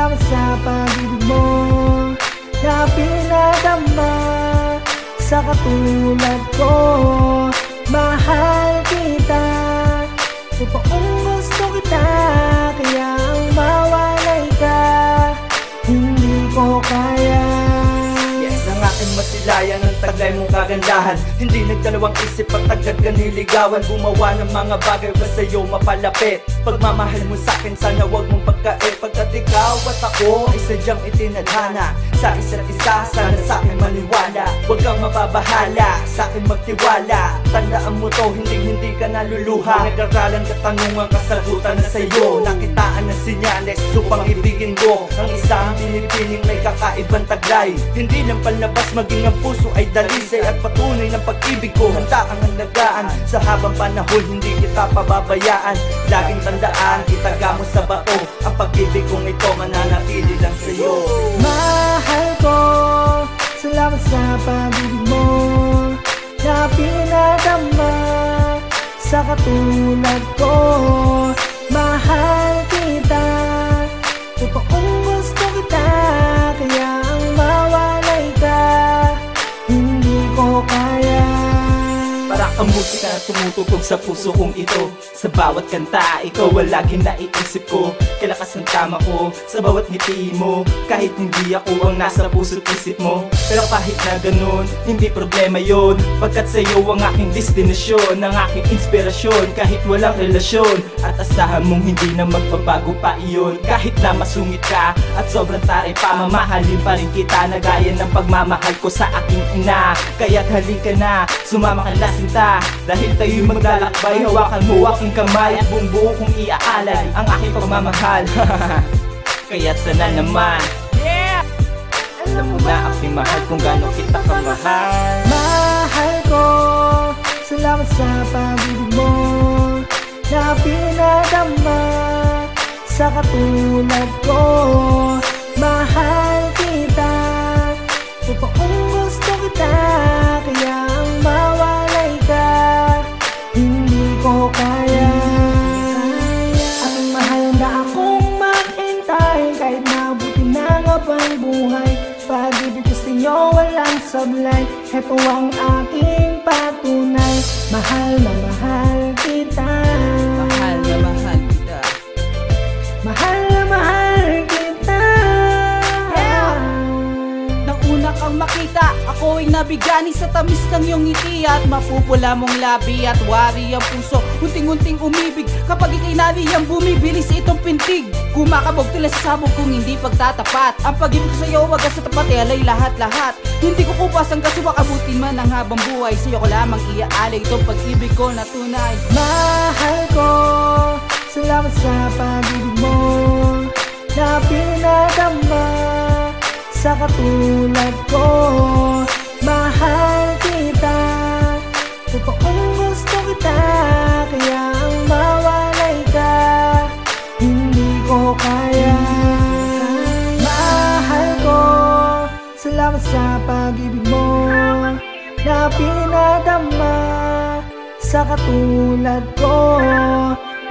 Salamat sa pag-ibig mo na pinadama sa katulad ko. Mahal kita, totoong gusto kita, kaya ang mawalay ka hindi ko kaya. Ang aking masilayan ang taglay mong kagandahan. Hindi nagdalawang isip at agad ka niligawan. Gumawa ng mga bagay ba sa'yo mapalapit. Pagmamahal mo sa'kin sana wag mong pagkait. Pagkat ikaw at ako ay sadyang itinadhana sa isa't isa, sana sa'kin maniwala. Huwag kang mababahala, sa'kin magtiwala. Tandaan mo to, hindi ka naluluha. Nag-aralan katanungan, kasagutan na sa'yo. Nakitaan ng sinyales upang ibigin ko ang isang pinipiling may kakaibang taglay. Hindi lang palabas, maging ang puso ay dalisay at patunay ng pag-ibig ko. Handa kang halagaan sa habang panahon, hindi kita pababayaan. Laging tandaan, itaga mo sa bato ang pag-ibig kong ito, mananatili lang sa'yo. Mahal ko, salamat sa pag-ibig mo na pinadama sa katulad ko. Mahal kita, totoong gusto kita, kaya ang mawalay ka hindi ko kaya. Para kang musika na tumutugtog sa puso kong ito. Sa bawat kanta, ikaw ang laging naiisip ko. Kalakas ng tama ko sa bawat ngiti mo. Kahit hindi ako ang nasa puso't isip mo, pero kahit na ganun, hindi problema yon. Pagkat sa'yo ang aking destinasyon, ang aking inspirasyon, kahit walang relasyon. At asahan mong hindi na magbabago pa iyon. Kahit na masungit ka at sobrang taray pa, mamahalin pa rin kita na gaya ng pagmamahal ko sa aking ina. Kaya't halika na, sumama ka na sinta, dahil tayo'y maglalakbay. Hawakan mo aking kamay at buong buo kong iaalay ang aking pagmamahal. Kaya't sana naman, yeah! Alam mo na aking mahal kung gaano kita kamahal. Mahal ko, salamat sa pag-ibig mo na pinadama sa katulad ko. Mahal kita, totoong gusto kita, kaya ang mawalay ka hindi ko kaya. Aking mahal na akong maghintay kahit mabuti na nga pang buhay. Pag-ibig ko sa inyo walang sablay, heto ang aking patunay. Mahal na mahal kita, Mahal na mahal kita. mahal na mahal kita. Nang una kang makita, ako ay nabigani sa tamis ng iyong ngiti. At mapupula mong labi at wari ang puso, unting-unting umibig. Kapag ika'y nariyang bumibilis itong pintig, kumakabog tila sa sabog kung hindi pagtatapat. Ang pag-ibig ko sa'yo wag sa tapat, alay lahat-lahat. Hindi ko kupas ang kasuwak, abutin man ang habang buhay. Sa'yo ko lamang iaalay itong pag-ibig ko na tunay. Mahal ko, salamat sa pag-ibig mo na pinadama sa katulad ko. Mahal kita, totoong gusto kita, kaya ang mawalay ka hindi ko kaya. Mahal ko, salamat sa pag-ibig mo na pinadama sa katulad ko.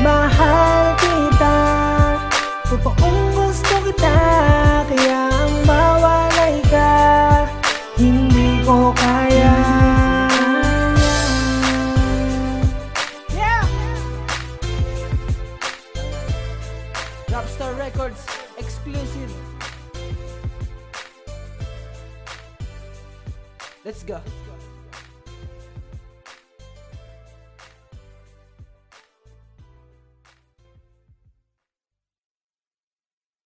Mahal kita, totoong gusto kita, kaya ang mawalay ka hindi ko kaya. Yeah! Dropstar Records exclusive. Let's go.